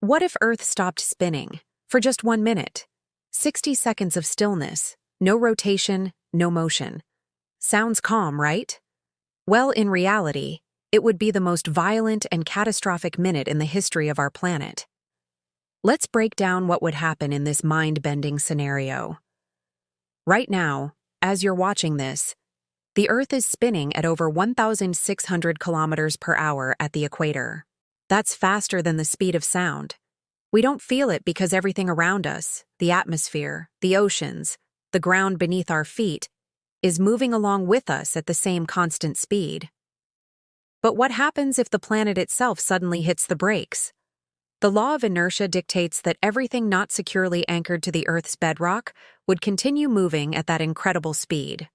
What if Earth stopped spinning for just 1 minute? 60 seconds of stillness, no rotation, no motion. Sounds calm, right? Well, in reality, it would be the most violent and catastrophic minute in the history of our planet. Let's break down what would happen in this mind-bending scenario. Right now, as you're watching this, the Earth is spinning at over 1,600 kilometers per hour at the equator. That's faster than the speed of sound. We don't feel it because everything around us, the atmosphere, the oceans, the ground beneath our feet, is moving along with us at the same constant speed. But what happens if the planet itself suddenly hits the brakes? The law of inertia dictates that everything not securely anchored to the Earth's bedrock would continue moving at that incredible speed.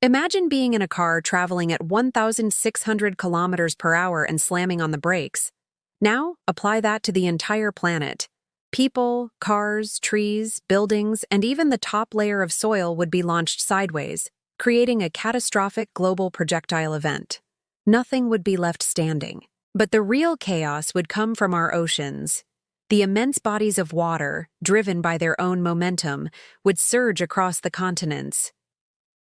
Imagine being in a car traveling at 1,600 kilometers per hour and slamming on the brakes. Now, apply that to the entire planet. People, cars, trees, buildings, and even the top layer of soil would be launched sideways, creating a catastrophic global projectile event. Nothing would be left standing. But the real chaos would come from our oceans. The immense bodies of water, driven by their own momentum, would surge across the continents.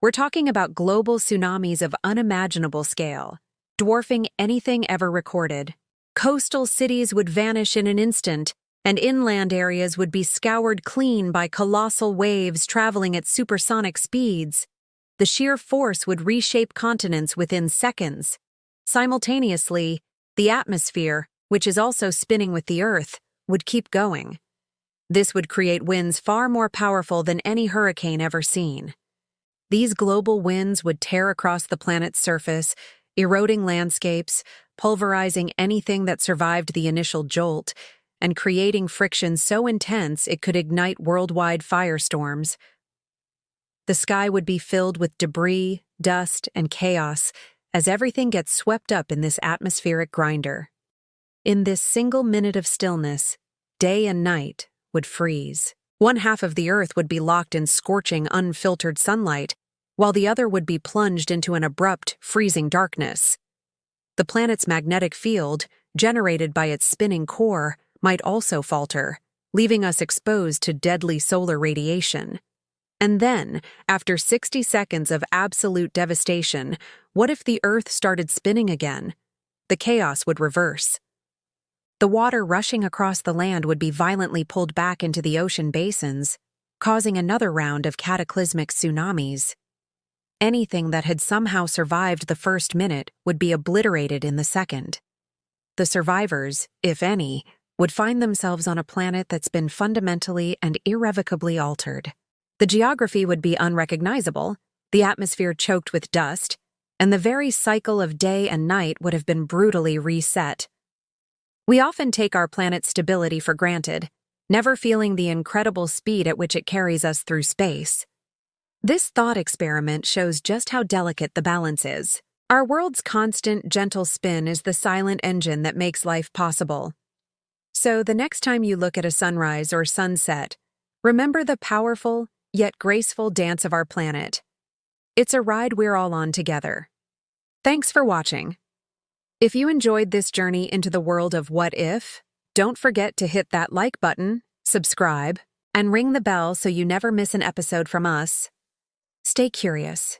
We're talking about global tsunamis of unimaginable scale, dwarfing anything ever recorded. Coastal cities would vanish in an instant, and inland areas would be scoured clean by colossal waves traveling at supersonic speeds. The sheer force would reshape continents within seconds. Simultaneously, the atmosphere, which is also spinning with the Earth, would keep going. This would create winds far more powerful than any hurricane ever seen. These global winds would tear across the planet's surface, eroding landscapes, pulverizing anything that survived the initial jolt, and creating friction so intense it could ignite worldwide firestorms. The sky would be filled with debris, dust, and chaos as everything gets swept up in this atmospheric grinder. In this single minute of stillness, day and night would freeze. One half of the Earth would be locked in scorching, unfiltered sunlight, while the other would be plunged into an abrupt, freezing darkness. The planet's magnetic field, generated by its spinning core, might also falter, leaving us exposed to deadly solar radiation. And then, after 60 seconds of absolute devastation, what if the Earth started spinning again? The chaos would reverse. The water rushing across the land would be violently pulled back into the ocean basins, causing another round of cataclysmic tsunamis. Anything that had somehow survived the first minute would be obliterated in the second. The survivors, if any, would find themselves on a planet that's been fundamentally and irrevocably altered. The geography would be unrecognizable, the atmosphere choked with dust, and the very cycle of day and night would have been brutally reset. We often take our planet's stability for granted, never feeling the incredible speed at which it carries us through space. This thought experiment shows just how delicate the balance is. Our world's constant, gentle spin is the silent engine that makes life possible. So the next time you look at a sunrise or sunset, remember the powerful, yet graceful dance of our planet. It's a ride we're all on together. Thanks for watching. If you enjoyed this journey into the world of what if, don't forget to hit that like button, subscribe, and ring the bell so you never miss an episode from us. Stay curious,